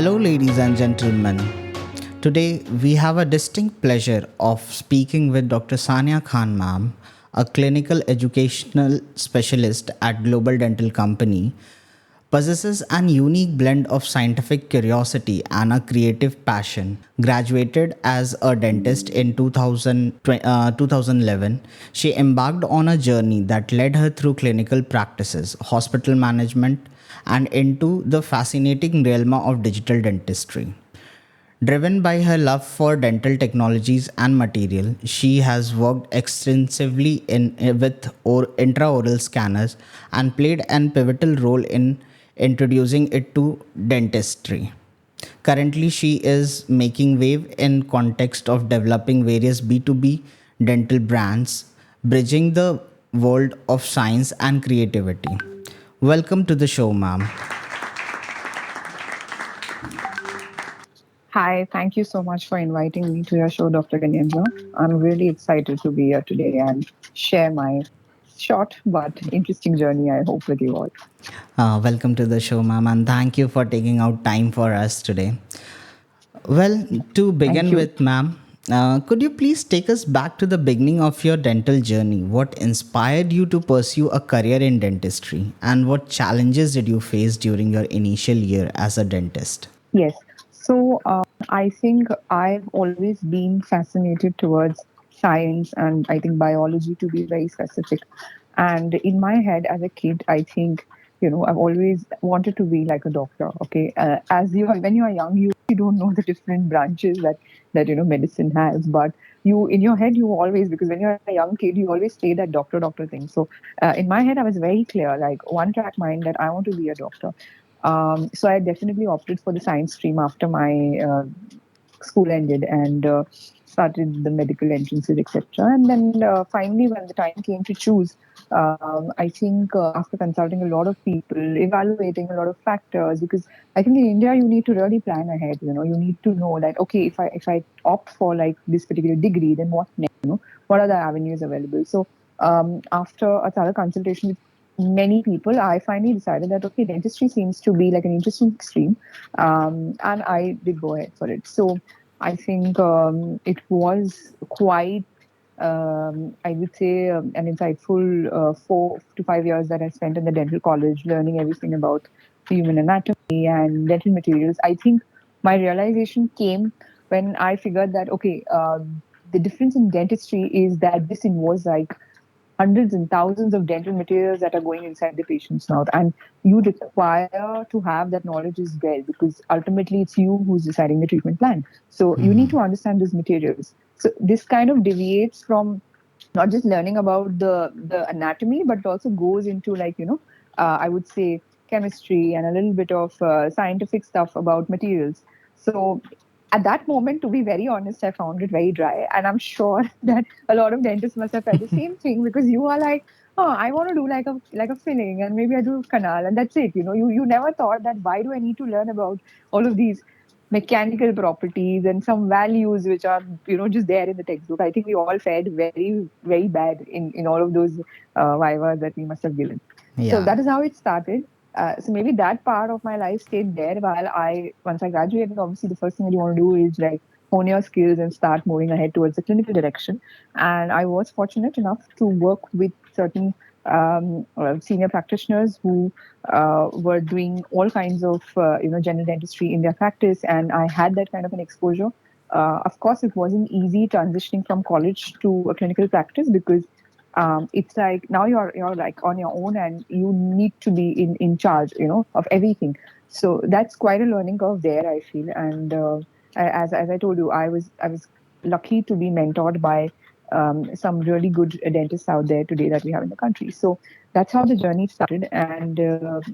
Hello, ladies and gentlemen. Today, we have a distinct pleasure of speaking with Dr. Saaniya Khan, ma'am, a clinical educational specialist at Global Dental Company, possesses an unique blend of scientific curiosity and a creative passion. Graduated as a dentist in 2011, she embarked on a journey that led her through clinical practices, hospital management, and into the fascinating realm of digital dentistry. Driven by her love for dental technologies and material, she has worked extensively with intraoral scanners and played an pivotal role in introducing it to dentistry. Currently, she is making wave in context of developing various B2B dental brands, bridging the world of science and creativity. Welcome to the show, ma'am. Hi, thank you so much for inviting me to your show, Dr. Ganyendra. I'm really excited to be here today and share my short but interesting journey, I hope, with you all. Welcome to the show, ma'am, and thank you for taking out time for us today. Well, to Thank begin you. with, ma'am, could you please take us back to the beginning of your dental journey? What inspired you to pursue a career in dentistry, and what challenges did you face during your initial year as a dentist? Yes. So I think I've always been fascinated towards science and I think biology to be very specific. And in my head as a kid, I think, I've always wanted to be like a doctor. Okay. As you are, when you are young, you don't know the different branches that medicine has. But you, in your head, you always, because when you're a young kid, you always say that doctor thing. So in my head, I was very clear, like one track mind that I want to be a doctor. So I definitely opted for the science stream after my school ended and started the medical entrances, etc. And then finally, when the time came to choose, I think after consulting a lot of people, evaluating a lot of factors, because I think in India you need to really plan ahead. You need to know that okay, if I opt for like this particular degree, then what next? What are the avenues available? So after a thorough consultation with many people, I finally decided that okay, dentistry seems to be like an interesting stream, and I did go ahead for it. So I think it was quite, I would say, an insightful 4 to 5 years that I spent in the dental college, learning everything about human anatomy and dental materials. I think my realization came when I figured that okay, the difference in dentistry is that this involves like hundreds and thousands of dental materials that are going inside the patient's mouth. And you require to have that knowledge as well, because ultimately it's you who's deciding the treatment plan. So you need to understand these materials. So this kind of deviates from not just learning about the anatomy, but it also goes into like, I would say chemistry and a little bit of scientific stuff about materials. So at that moment, to be very honest, I found it very dry. And I'm sure that a lot of dentists must have felt the same thing, because you are like, oh, I want to do like a filling and maybe I do canal and that's it. You never thought that why do I need to learn about all of these mechanical properties and some values which are just there in the textbook. I think we all fared very very bad in all of those vivas that we must have given. So Yeah. that is how it started. So maybe that part of my life stayed there, while I once I graduated, obviously the first thing that you want to do is like hone your skills and start moving ahead towards the clinical direction. And I was fortunate enough to work with certain senior practitioners who were doing all kinds of general dentistry in their practice, and I had that kind of an exposure. Of course, it wasn't easy transitioning from college to a clinical practice, because it's like now you're like on your own and you need to be in charge, of everything. So that's quite a learning curve there, I feel. And as I told you, I was lucky to be mentored by some really good dentists out there today that we have in the country. So that's how the journey started. And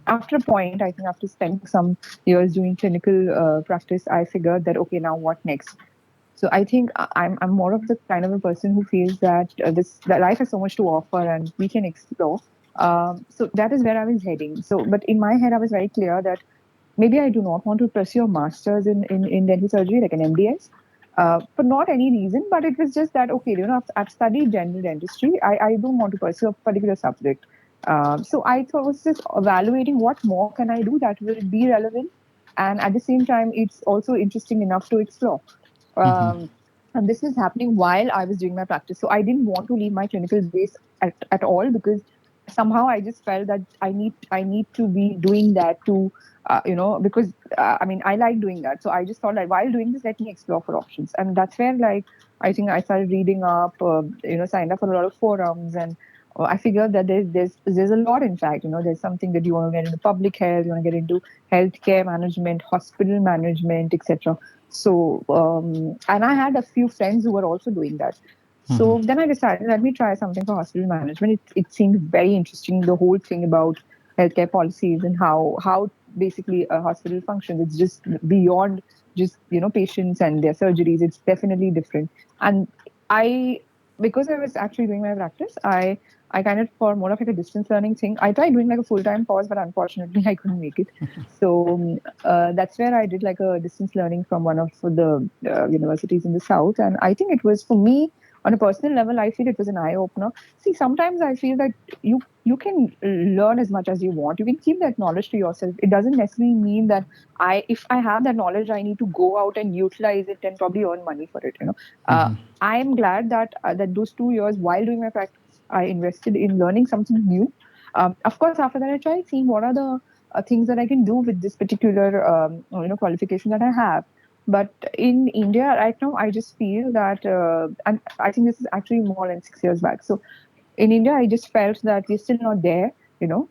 after a point, I think after spending some years doing clinical practice, I figured that okay, now what next? So I think I'm more of the kind of a person who feels that that life has so much to offer and we can explore. So that is where I was heading. So, but in my head, I was very clear that maybe I do not want to pursue a master's in dental surgery, like an MDS, for not any reason, but it was just that, okay, I've studied general dentistry. I don't want to pursue a particular subject. So I thought was just evaluating what more can I do that will be relevant and at the same time, it's also interesting enough to explore. Um, and this was happening while I was doing my practice. So I didn't want to leave my clinical base at all, because somehow I just felt that I need to be doing that to because I mean, I like doing that. So I just thought, like, while doing this, let me explore for options. And that's where, like, I think I started reading up, signed up for a lot of forums, and I figured that there's a lot. In fact, there's something that you want to get into public health, you want to get into healthcare management, hospital management, etc. So, and I had a few friends who were also doing that. So then I decided, let me try something for hospital management. It seemed very interesting, the whole thing about healthcare policies and how basically a hospital functions. It's just beyond just patients and their surgeries. It's definitely different. And I because I was actually doing my practice, I kind of, for more of like a distance learning thing, I tried doing like a full time course, but unfortunately I couldn't make it. So that's where I did like a distance learning from one of the universities in the south, and I think it was, for me, on a personal level, I feel it was an eye opener. See, sometimes I feel that you can learn as much as you want. You can keep that knowledge to yourself. It doesn't necessarily mean that if I have that knowledge, I need to go out and utilize it and probably earn money for it. Uh, I am glad that those 2 years while doing my practice, I invested in learning something new. Of course, after that, I tried seeing what are the things that I can do with this particular qualification that I have. But in India right now, I just feel that, and I think this is actually more than 6 years back. So in India, I just felt that we're still not there,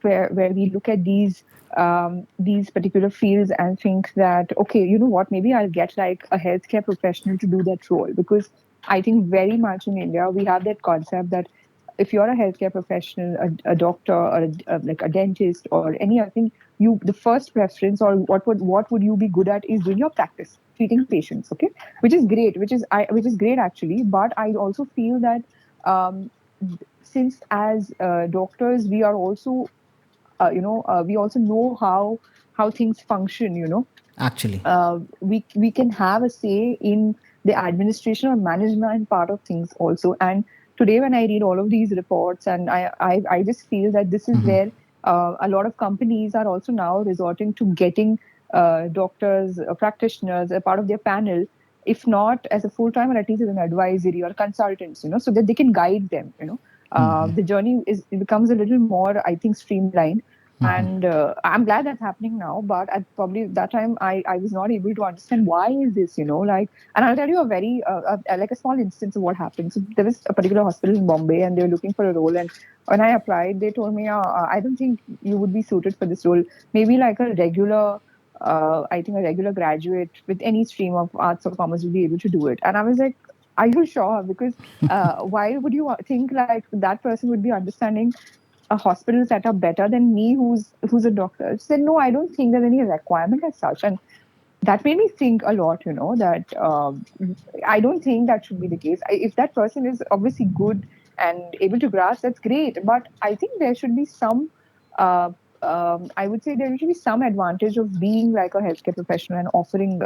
where we look at these particular fields and think that, okay, you know what, maybe I'll get like a healthcare professional to do that role. Because I think very much in India we have that concept that if you're a healthcare professional, a doctor, or like a dentist or any other thing, the first preference, or what would you be good at, is doing your practice, treating patients. Okay, which is great, which is great actually. But I also feel that um, since as doctors we are also we also know how things function. Actually. We can have a say in the administration or management part of things also. And today, when I read all of these reports, and I just feel that this is where a lot of companies are also now resorting to getting doctors, practitioners, a part of their panel, if not as a full time, or at least as an advisory or consultants, so that they can guide them. The journey it becomes a little more, I think, streamlined. And I'm glad that's happening now. But at probably that time, I was not able to understand why is this, like. And I'll tell you a very like a small instance of what happened. So there was a particular hospital in Bombay, and they were looking for a role. And when I applied, they told me, I don't think you would be suited for this role. Maybe like a regular. I think a regular graduate with any stream of arts or commerce would be able to do it. And I was like, are you sure? Because why would you think like that person would be understanding a hospital setup better than me, who's a doctor? I said, no, I don't think there's any requirement as such. And that made me think a lot, that I don't think that should be the case. If that person is obviously good and able to grasp, that's great. But I think there should be some, uh, I would say there should be some advantage of being like a healthcare professional and offering,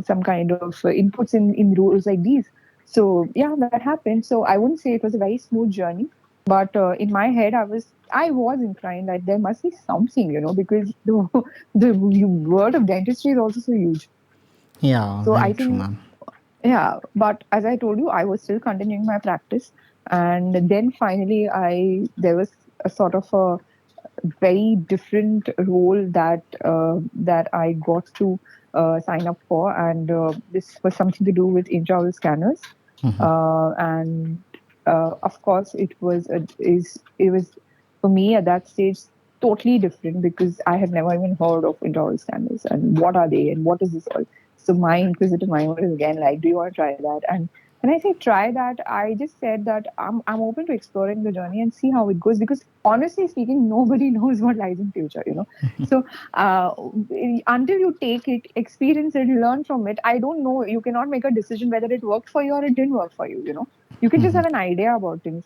some kind of inputs in roles like these. So yeah, that happened. So I wouldn't say it was a very smooth journey, but in my head, I was inclined that there must be something, because the world of dentistry is also so huge. Yeah, So very I true, think, ma'am. yeah. But as I told you, I was still continuing my practice, and then finally, I there was a sort of a very different role that I got to sign up for, and this was something to do with intraoral scanners, and of course, it was for me at that stage totally different, because I had never even heard of intraoral scanners and what are they and what is this all. So my inquisitive mind was again like, do you want to try that? And when I say try that, I just said that I'm open to exploring the journey and see how it goes, because honestly speaking, nobody knows what lies in future. So uh, until you take it, experience it, learn from it, I don't know. You cannot make a decision whether it worked for you or it didn't work for you. You can just have an idea about things.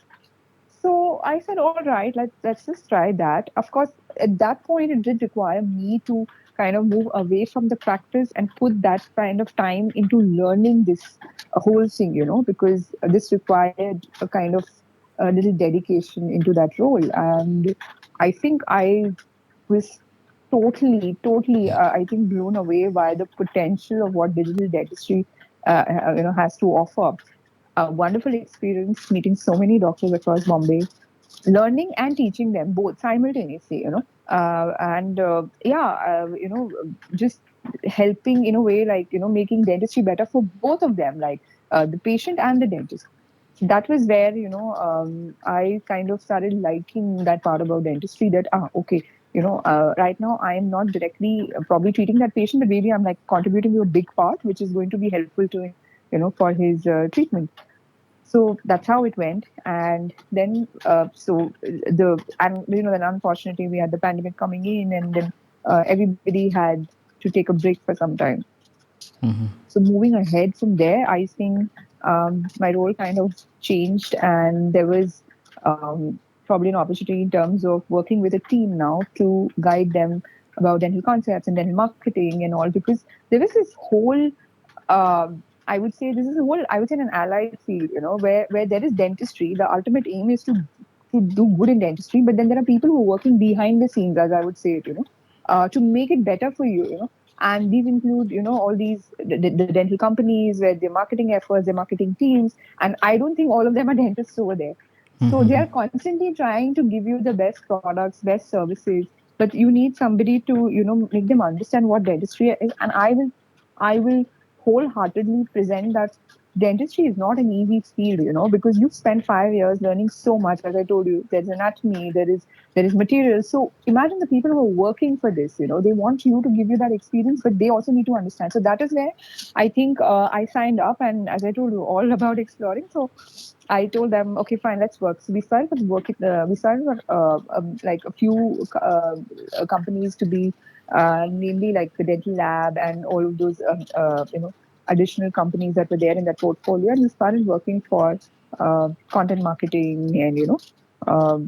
So I said, all right, let's just try that. Of course, at that point, it did require me to kind of move away from the practice and put that kind of time into learning this whole thing, because this required a kind of a little dedication into that role. And I think I was Totally, totally. I think blown away by the potential of what digital dentistry, has to offer. A wonderful experience meeting so many doctors across Bombay, learning and teaching them both simultaneously. And yeah, just helping in a way, like making dentistry better for both of them, like the patient and the dentist. That was where I kind of started liking that part about dentistry, that okay, right now I am not directly probably treating that patient, but maybe I'm like contributing to a big part which is going to be helpful to for his treatment. So that's how it went. And then then unfortunately we had the pandemic coming in, and then everybody had to take a break for some time. So moving ahead from there, I think my role kind of changed, and there was probably an opportunity in terms of working with a team now to guide them about dental concepts and dental marketing and all, because there was this whole I would say this is a whole, I would say, an allied field, where there is dentistry. The ultimate aim is to do good in dentistry, but then there are people who are working behind the scenes, as I would say it, to make it better for you, And these include, all these the dental companies where their marketing efforts, their marketing teams, and I don't think all of them are dentists over there. So they are constantly trying to give you the best products, best services, but you need somebody to, make them understand what dentistry is. And I will wholeheartedly present that dentistry is not an easy field, because you've spent 5 years learning so much. As I told you, there's anatomy, there is material. So imagine the people who are working for this, they want you to give you that experience, but they also need to understand. So that is where I think I signed up, and as I told you, all about exploring. So I told them, okay, fine, let's work. So we started with working. We started with like a few companies to be, namely like the dental lab and all of those, additional companies that were there in that portfolio. And we started working for content marketing and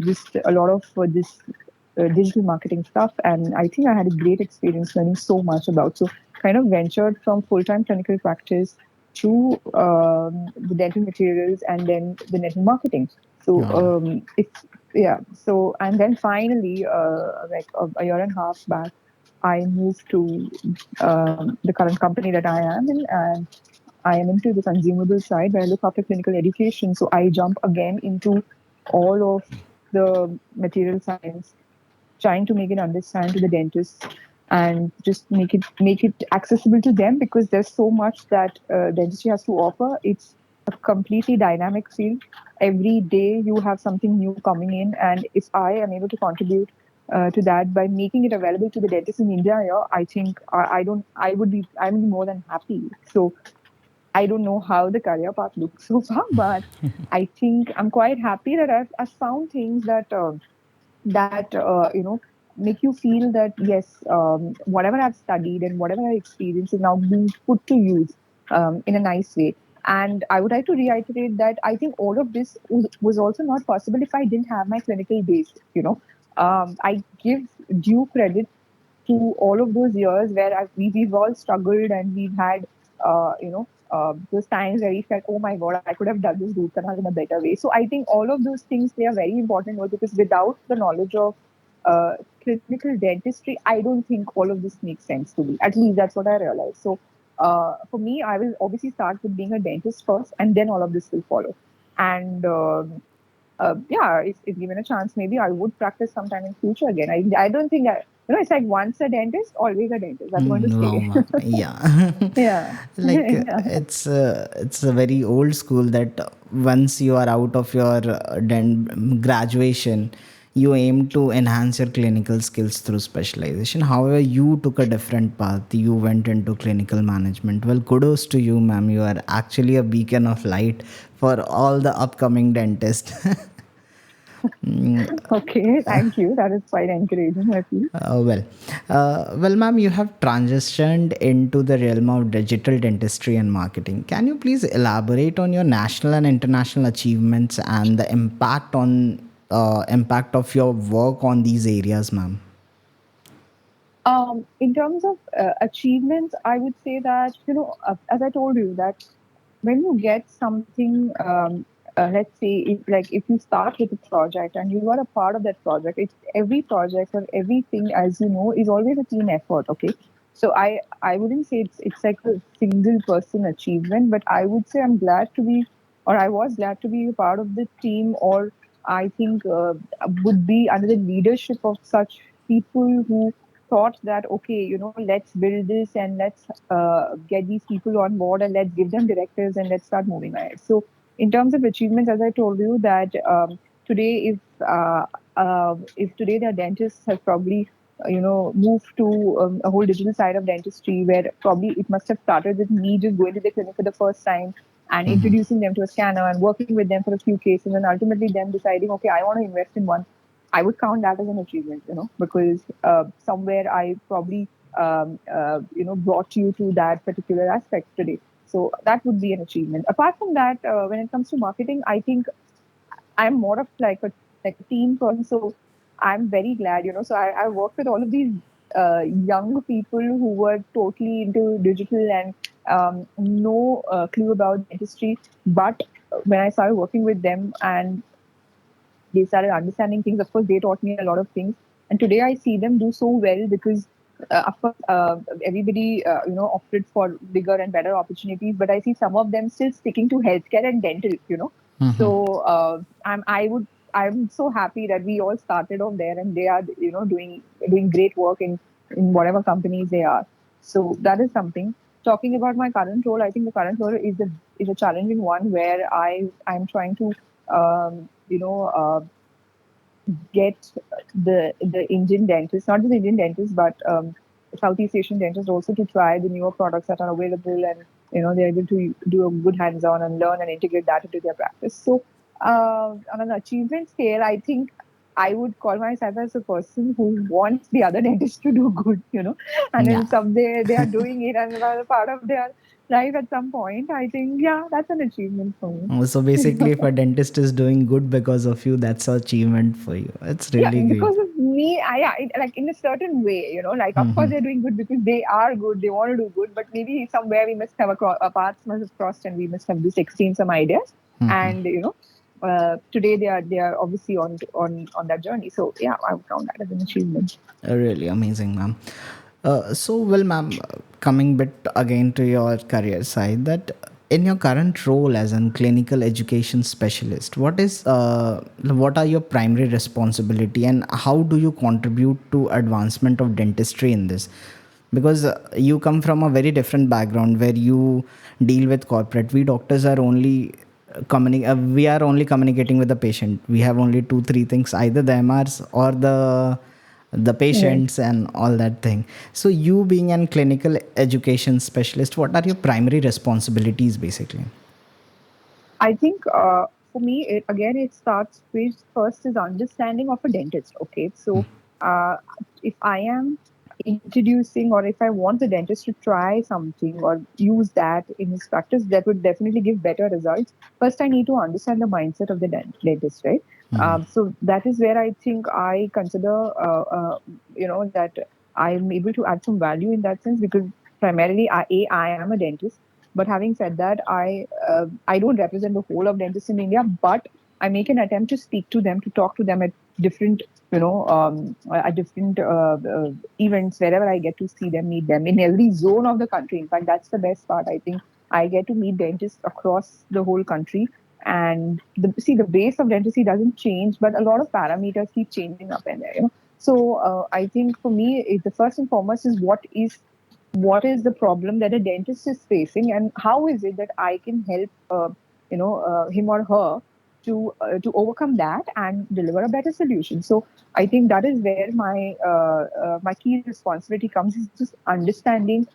just a lot of this digital marketing stuff. And I think I had a great experience learning so much about. So kind of ventured from full time clinical practice to the dental materials and then the dental marketing. So Yeah. it's yeah. So and then finally, like a year and a half back, I moved to the current company that I am in, and I am into the consumable side where I look after clinical education. So I jump again into all of the material science, trying to make it understand to the dentists and just make it accessible to them, because there's so much that dentistry has to offer. It's a completely dynamic field. Every day you have something new coming in, and if I am able to contribute to that by making it available to the dentists in India, yeah, I think I don't I'm more than happy. So I don't know how the career path looks so far, but I think I'm quite happy that I've found things that make you feel that yes, whatever I've studied and whatever I experienced is now being put to use in a nice way. And I would like to reiterate that I think all of this was also not possible if I didn't have my clinical base. I give due credit to all of those years where we've all struggled, and we've had, those times where we felt, oh my God, I could have done this root canal in a better way. So I think all of those things play a very important role, because without the knowledge of uh, clinical dentistry, I don't think all of this makes sense to me. At least that's what I realized. So for me, I will obviously start with being a dentist first, and then all of this will follow. And yeah, if given a chance, maybe I would practice sometime in future again. I don't think it's like once a dentist, always a dentist. I'm going to Wow, stay. ma'am. Yeah. Yeah. Like Yeah. it's a very old school that once you are out of your graduation, you aim to enhance your clinical skills through specialization. However, you took a different path. You went into clinical management. Well, kudos to you, ma'am. You are actually a beacon of light for all the upcoming dentists. Okay. Thank you. That is quite encouraging, I feel. Ma'am, you have transitioned into the realm of digital dentistry and marketing. Can you please elaborate on your national and international achievements and the impact of your work on these areas, ma'am? In terms of achievements, I would say that, as I told you, that when you get something, let's say if you start with a project and you are a part of that project, it's every project or everything, as you know, is always a team effort. Okay, so I wouldn't say it's like a single person achievement, but I would say I'm glad to be, or I was glad to be a part of the team, or I think would be under the leadership of such people who thought that, okay, let's build this and let's get these people on board and let's give them directives and let's start moving ahead. So in terms of achievements, as I told you, that today, if today the dentists have probably moved to a whole digital side of dentistry, where probably it must have started with me just going to the clinic for the first time and introducing them to a scanner and working with them for a few cases, and ultimately them deciding, okay, I want to invest in one. I would count that as an achievement, because somewhere I probably brought you to that particular aspect today. So that would be an achievement. Apart from that, when it comes to marketing, I think I'm more of like a team person. So I'm very glad, So I worked with all of these young people who were totally into digital and no clue about dentistry. But when I started working with them and they started understanding things. Of course, they taught me a lot of things, and today I see them do so well because, of course, everybody opted for bigger and better opportunities. But I see some of them still sticking to healthcare and dental. So I'm so happy that we all started off there, and they are doing great work in whatever companies they are. So that is something. Talking about my current role, I think the current role is a challenging one where I'm trying to get the Indian dentists, not just Indian dentists, but Southeast Asian dentists also to try the newer products that are available, and they're able to do a good hands-on and learn and integrate that into their practice. So on an achievement scale, I think I would call myself as a person who wants the other dentists to do good, and Yeah. then someday they are doing it and are a part of their life at some point. I think, yeah, that's an achievement for me. So basically, if a dentist is doing good because of you, that's an achievement for you. It's Yeah, really great. because of me, like in a certain way, like of course they're doing good because they are good, they want to do good, but maybe somewhere we must have our paths must have crossed and we must have just exchanged some ideas. And today they are obviously on that journey. So yeah, I would count that as an achievement. Really amazing, ma'am. Well, ma'am, coming bit again to your career side, that in your current role as a clinical education specialist, what are your primary responsibility and how do you contribute to advancement of dentistry in this? Because you come from a very different background where you deal with corporate. We doctors are only we are only communicating with the patient. We have only two three things, either the MRs or the Right. patients and all that thing. So you being an clinical education specialist, what are your primary responsibilities basically? I think for me, it starts with first is understanding of a dentist. Okay, so uh, if I am introducing or if I want the dentist to try something or use that in his practice, that would definitely give better results. First, I need to understand the mindset of the dentist, right? So that is where I think I consider, that I'm able to add some value in that sense because primarily, I am a dentist. But having said that, I don't represent the whole of dentists in India, but I make an attempt to speak to them, to talk to them at different, at different events wherever I get to see them, meet them in every zone of the country. In fact, that's the best part. I think I get to meet dentists across the whole country. And the base of dentistry doesn't change, but a lot of parameters keep changing up in there. So I think for me, the first and foremost is what is the problem that a dentist is facing and how is it that I can help him or her to overcome that and deliver a better solution. So I think that is where my key responsibility comes, is just understanding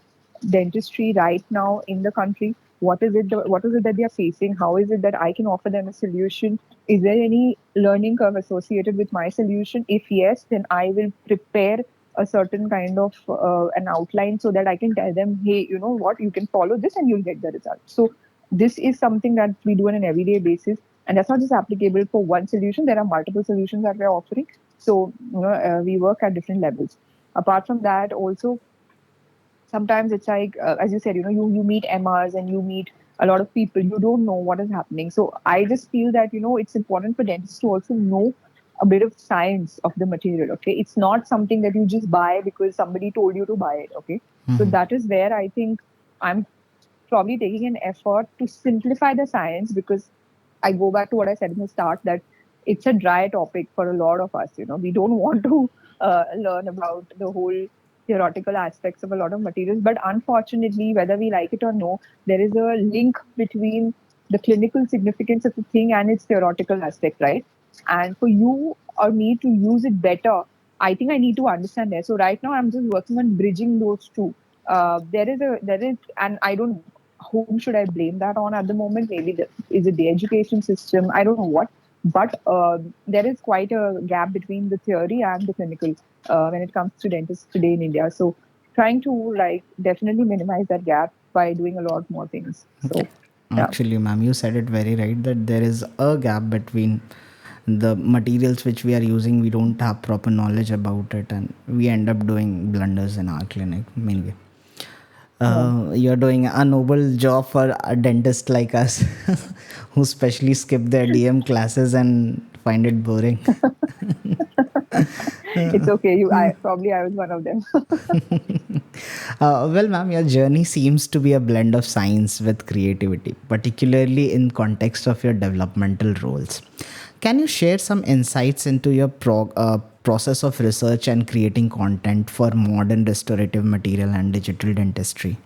dentistry right now in the country. What is it that they are facing? How is it that I can offer them a solution? Is there any learning curve associated with my solution? If yes, then I will prepare a certain kind of an outline so that I can tell them, hey, you know what, you can follow this and you'll get the result. So this is something that we do on an everyday basis, and that's not just applicable for one solution. There are multiple solutions that we're offering. So we work at different levels. Apart from that, also sometimes it's like as you said, you meet MRs and you meet a lot of people, you don't know what is happening. So I just feel that, it's important for dentists to also know a bit of science of the material. Okay, it's not something that you just buy because somebody told you to buy it. Okay, so that is where I think I'm probably taking an effort to simplify the science, because I go back to what I said in the start, that it's a dry topic for a lot of us. We don't want to learn about the whole theoretical aspects of a lot of materials. But unfortunately, whether we like it or no, there is a link between the clinical significance of the thing and its theoretical aspect, right? And for you or me to use it better, I think I need to understand that. So right now, I'm just working on bridging those two. And I don't. Whom should I blame that on at the moment? Maybe is it the education system? I don't know what, but there is quite a gap between the theory and the clinical when it comes to dentists today in India. So trying to like definitely minimize that gap by doing a lot more things. Okay. So yeah. Actually, ma'am, you said it very right that there is a gap between the materials which we are using. We don't have proper knowledge about it, and we end up doing blunders in our clinic mainly. Yeah. You're doing a noble job for a dentist like us who specially skip their DM classes and find it boring. It's okay. I was one of them. Well, ma'am, your journey seems to be a blend of science with creativity, particularly in context of your developmental roles. Can you share some insights into your process of research and creating content for modern restorative material and digital dentistry?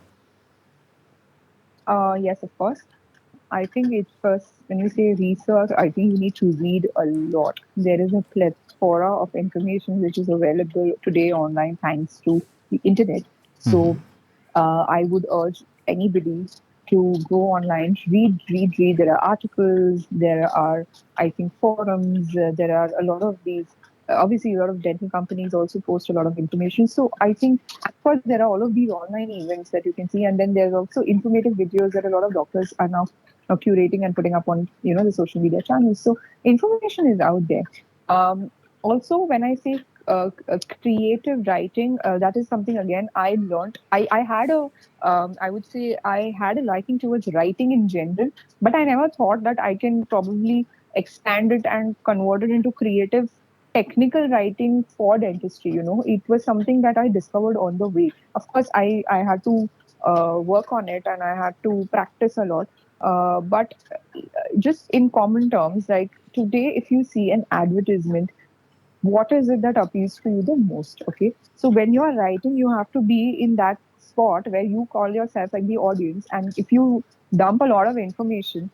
Yes, of course. I think it's first, when you say research, I think you need to read a lot. There is a plethora of information which is available today online thanks to the internet. So I would urge anybody to go online, read. There are articles, there are, I think, forums, there are a lot of these. Obviously, a lot of dental companies also post a lot of information. So I think, of course, there are all of these online events that you can see, and then there's also informative videos that a lot of doctors are now curating and putting up on the social media channels. So information is out there. Also, when I say creative writing, that is something again I learned. I had a I would say I had a liking towards writing in general, but I never thought that I can probably expand it and convert it into creative technical writing for dentistry. It was something that I discovered on the way. Of course, I had to work on it, and I had to practice a lot. But just in common terms, like today, if you see an advertisement, what is it that appeals to you the most? Okay, so when you are writing, you have to be in that spot where you call yourself like the audience, and if you dump a lot of information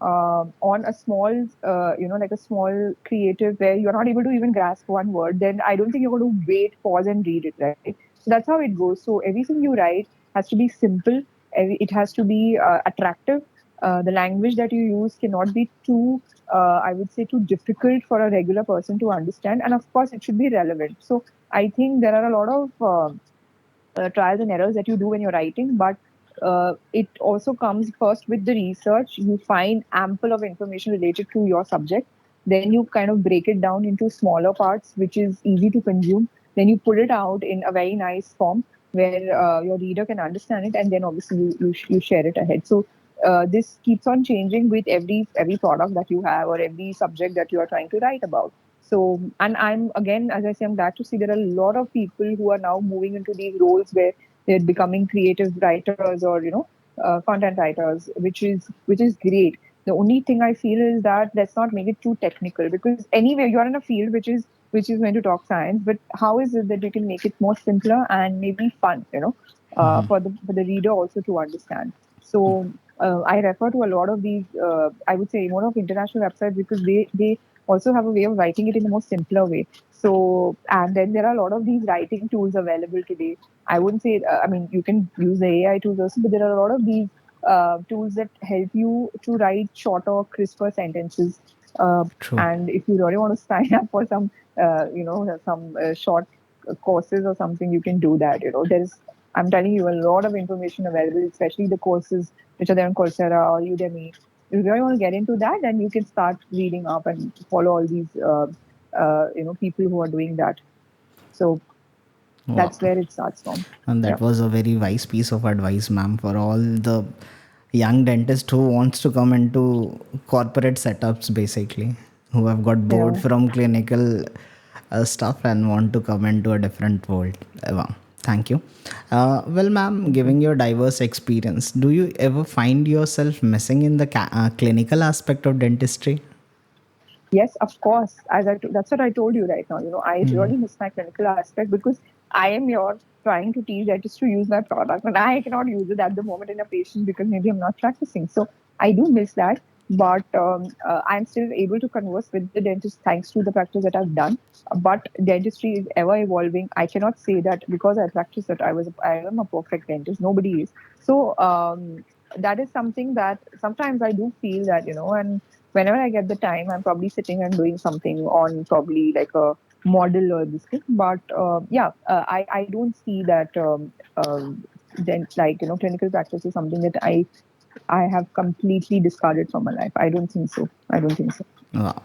on a small, like a small creative where you're not able to even grasp one word, then I don't think you're going to wait, pause, and read it, right? So that's how it goes. So everything you write has to be simple. It has to be attractive. The language that you use cannot be too, I would say, too difficult for a regular person to understand. And of course, it should be relevant. So I think there are a lot of trials and errors that you do when you're writing, but it also comes first with the research. You find ample of information related to your subject. Then you kind of break it down into smaller parts, which is easy to consume. Then you put it out in a very nice form where your reader can understand it, and then obviously you share it ahead. So this keeps on changing with every product that you have or every subject that you are trying to write about. So, and I'm again, as I say, I'm glad to see there are a lot of people who are now moving into these roles where they're becoming creative writers or content writers, which is great. The only thing I feel is that let's not make it too technical, because anyway you're in a field which is going to talk science, but how is it that you can make it more simpler and maybe fun, for the reader also to understand. So I refer to a lot of these, I would say, more of international websites, because they also have a way of writing it in a more simpler way. So, and then there are a lot of these writing tools available today. I wouldn't say, I mean, you can use the AI tools also, but there are a lot of these tools that help you to write shorter, crisper sentences. Uh, True. and if you really want to sign up for some short courses or something, you can do that. I'm telling you, a lot of information available, especially the courses which are there on Coursera or Udemy. If you really want to get into that, then you can start reading up and follow all these, people who are doing that. So Wow. that's where it starts from. And Yeah. that was a very wise piece of advice, ma'am, for all the young dentist who wants to come into corporate setups, basically, who have got bored Yeah. from clinical stuff and want to come into a different world. Wow. Thank you. Well, ma'am, Mhm. giving your diverse experience, do you ever find yourself missing in the clinical aspect of dentistry? Yes, of course. That's what I told you right now. I really miss my clinical aspect because I am here trying to teach dentists to use my product, and I cannot use it at the moment in a patient because maybe I'm not practicing. So I do miss that, but I'm still able to converse with the dentist thanks to the practice that I've done. But dentistry is ever evolving. I cannot say that because I practice that I am a perfect dentist. Nobody is. So that is something that sometimes I do feel that and whenever I get the time, I'm probably sitting and doing something on probably like a model or this thing. But yeah, I don't see that then like clinical practice is something that I have completely discarded from my life. I don't think so. I don't think so. Wow.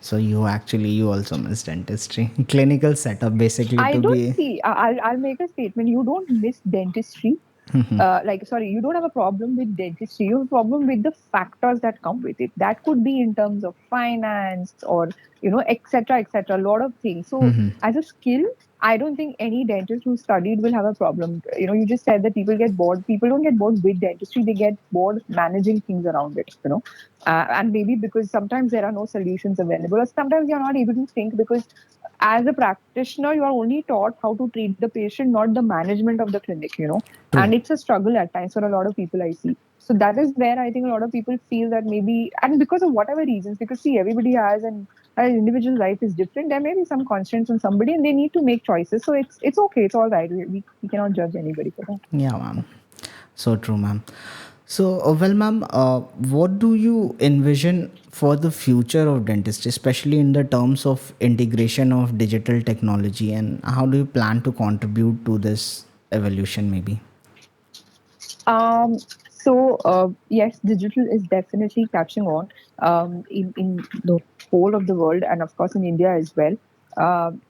So you also miss dentistry, clinical setup, basically I to don't be. see. I'll make a statement. You don't miss dentistry. Like sorry, you don't have a problem with dentistry. You have a problem with the factors that come with it. That could be in terms of finance or etc. etc. A lot of things. So as a skill, I don't think any dentist who studied will have a problem. You just said that people get bored. People don't get bored with dentistry. They get bored managing things around it. And maybe because sometimes there are no solutions available, or sometimes you're not able to think because as a practitioner, you are only taught how to treat the patient, not the management of the clinic. True. And it's a struggle at times for a lot of people I see. So that is where I think a lot of people feel that maybe, and because of whatever reasons, because see, everybody has an individual life is different. There may be some constraints on somebody, and they need to make choices. So it's okay, it's all right. We cannot judge anybody for that. Yeah, ma'am. So true, ma'am. So, well, ma'am, what do you envision for the future of dentistry, especially in the terms of integration of digital technology, and how do you plan to contribute to this evolution, maybe? Um, yes, digital is definitely catching on in the whole of the world, and of course in India as well.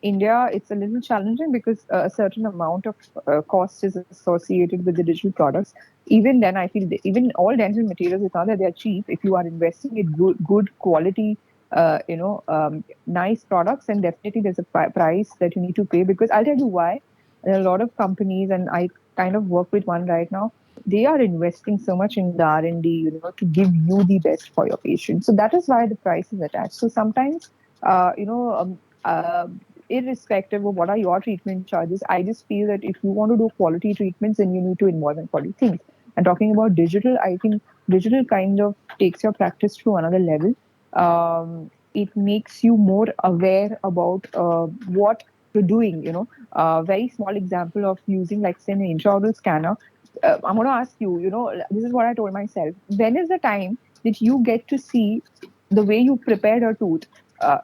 India, it's a little challenging because a certain amount of cost is associated with the digital products. Even then, I feel that even all dental materials, it's not that they're cheap. If you are investing in good quality, nice products, and definitely there's a price that you need to pay. Because I'll tell you why. There are a lot of companies, and I kind of work with one right now. They are investing so much in the R&D, to give you the best for your patient. So that is why the price is attached. So sometimes, uh, you know, um, uh, irrespective of what are your treatment charges, I just feel that if you want to do quality treatments, then you need to involve in quality things. And talking about digital, I think digital kind of takes your practice to another level. It makes you more aware about what you're doing. Very small example of using, like, say, an intraoral scanner. I'm going to ask you, this is what I told myself. When is the time that you get to see the way you prepared a tooth,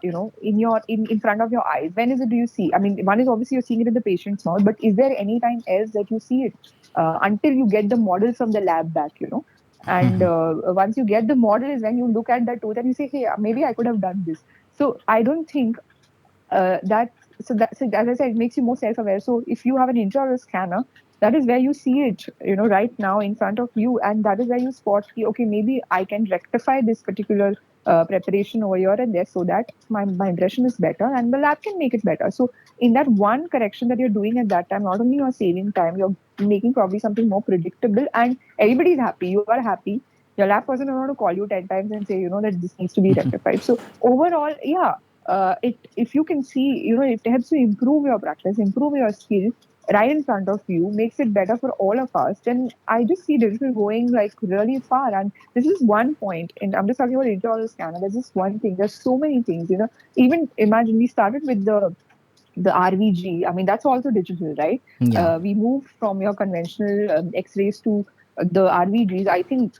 in front of your eyes? When is it do you see? I mean, one is obviously you're seeing it in the patient's mouth, but is there any time else that you see it until you get the model from the lab back? And once you get the model is when you look at that tooth and you say, hey, maybe I could have done this. So I don't think that so as I said, it makes you more self-aware. So if you have an intraoral scanner, that is where you see it, right now in front of you, and that is where you spot, okay, maybe I can rectify this particular preparation over here and there, so that my impression is better, and the lab can make it better. So in that one correction that you're doing at that time, not only you're saving time, you're making probably something more predictable, and everybody's happy. You are happy. Your lab person will not call you 10 times and say, that this needs to be rectified. So overall, yeah, it if you can see, it helps you improve your practice, improve your skill right in front of you, makes it better for all of us. Then I just see digital going like really far. And this is one point, and I'm just talking about intraoral scanner. There's just one thing. There's so many things. Even imagine we started with the RVG. I mean, that's also digital, right? Yeah. We moved from your conventional X-rays to the RVGs. I think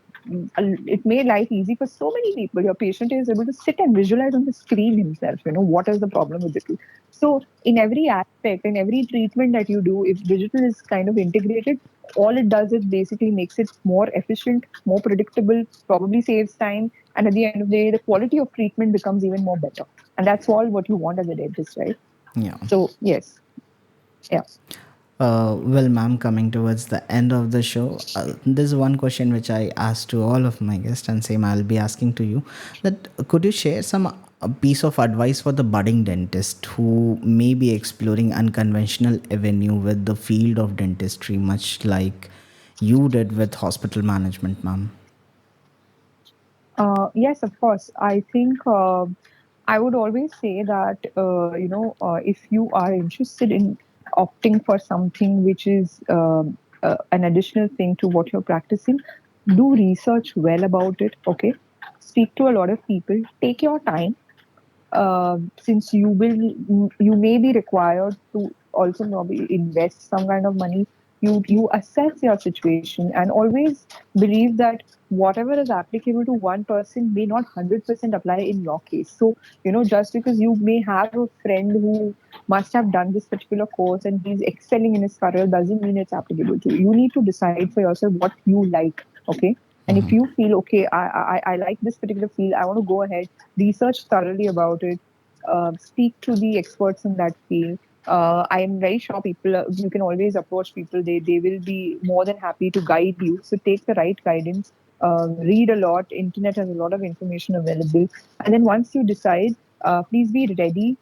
it made life easy for so many people. Your patient is able to sit and visualize on the screen himself. What is the problem with the tooth? So, in every aspect, in every treatment that you do, if digital is kind of integrated, all it does is basically makes it more efficient, more predictable, probably saves time, and at the end of the day, the quality of treatment becomes even more better. And that's all what you want as a dentist, right? Yeah. So yes, yeah. Well, ma'am, coming towards the end of the show, there's one question which I asked to all of my guests, and same I'll be asking to you. That could you share some a piece of advice for the budding dentist who may be exploring unconventional avenue with the field of dentistry, much like you did with hospital management, ma'am? Yes, of course. I think I would always say that if you are interested in opting for something which is an additional thing to what you're practicing, do research well about it. Okay, speak to a lot of people. Take your time, since you may be required to also maybe invest some kind of money. You assess your situation and always believe that whatever is applicable to one person may not 100% apply in your case. So just because you may have a friend who must have done this particular course and he's excelling in his career doesn't mean it's applicable to you. You need to decide for yourself what you like. Okay, and if you feel okay, I like this particular field, I want to go ahead, research thoroughly about it, speak to the experts in that field. I am very sure people, you can always approach people. They will be more than happy to guide you. So take the right guidance. Read a lot. Internet has a lot of information available. And then once you decide, please be ready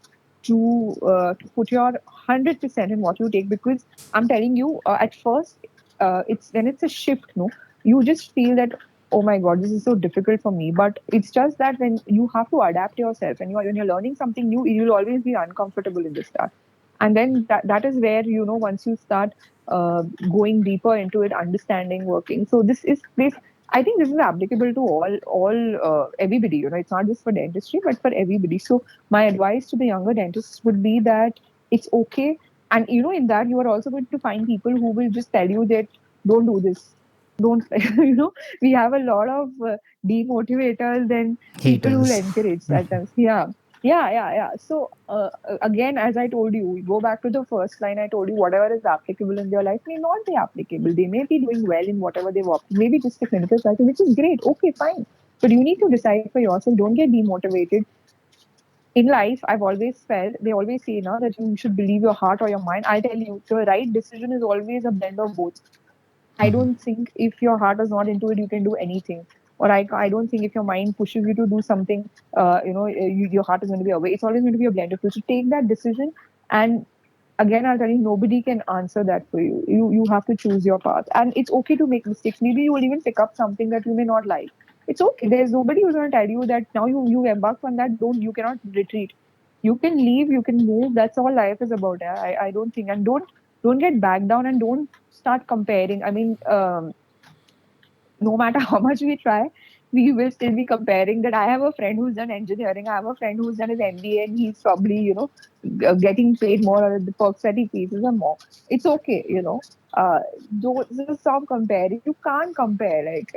to put your 100% in what you take, because I'm telling you, at first, it's when it's a shift, no, you just feel that, oh my god, this is so difficult for me. But it's just that when you have to adapt yourself and when you're learning something new, you'll always be uncomfortable in the start. And then that is where, once you start going deeper into it, understanding, working. So this I think this is applicable to all everybody. It's not just for dentistry but for everybody. So my advice to the younger dentists would be that it's okay. And in that, you are also going to find people who will just tell you that don't do this, don't we have a lot of demotivators and people who will Haters. encourage that. Yeah, yeah. So again, as I told you, we go back to the first line. I told you whatever is applicable in their life may not be applicable. They may be doing well in whatever they work, maybe just a clinical cycle, which is great. Okay, fine. But you need to decide for yourself. Don't get demotivated. In life, I've always felt, they always say now that you should believe your heart or your mind. I tell you, the right decision is always a blend of both. I don't think if your heart is not into it, you can do anything. Or I don't think if your mind pushes you to do something, your heart is going to be away. It's always going to be a blend of two. So take that decision. And again, I'll tell you, nobody can answer that for you. You have to choose your path. And it's okay to make mistakes. Maybe you will even pick up something that you may not like. It's okay. There's nobody who's going to tell you that now you embark on that. You cannot retreat. You can leave, you can move. That's all life is about. I don't think. And don't get back down and don't start comparing. I mean, no matter how much we try, we will still be comparing that. I have a friend who's done engineering. I have a friend who's done his MBA and he's probably, getting paid more, or the perks that he faces are more. It's okay, Don't just stop comparing. You can't compare. Like,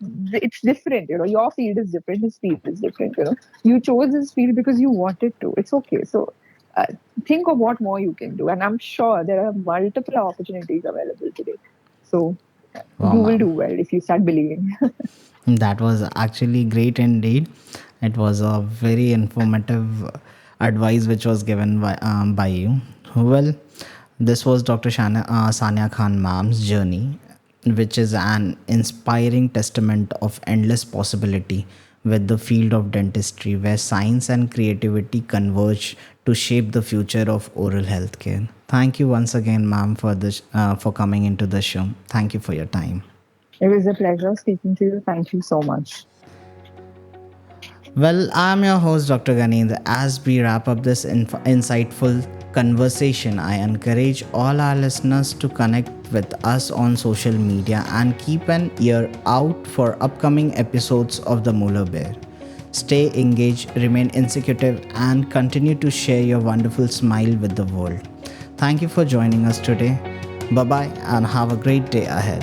it's different, Your field is different. His field is different, You chose this field because you wanted to. It's okay. So, uh, think of what more you can do. And I'm sure there are multiple opportunities available today. So, Wow, you will do ma'am. well if you start believing. That was actually great indeed. It was a very informative advice which was given by you. Well, this was Dr. Saaniya Khan ma'am's journey, which is an inspiring testament of endless possibility with the field of dentistry, where science and creativity converge to shape the future of oral healthcare. Thank you once again, ma'am, for coming into the show. Thank you for your time. It was a pleasure speaking to you. Thank you so much. Well, I'm your host, Dr. Ganendra. As we wrap up this insightful conversation, I encourage all our listeners to connect with us on social media and keep an ear out for upcoming episodes of the MolarBear. Stay engaged, remain executive, and continue to share your wonderful smile with the world. Thank you for joining us today. Bye bye, and have a great day ahead.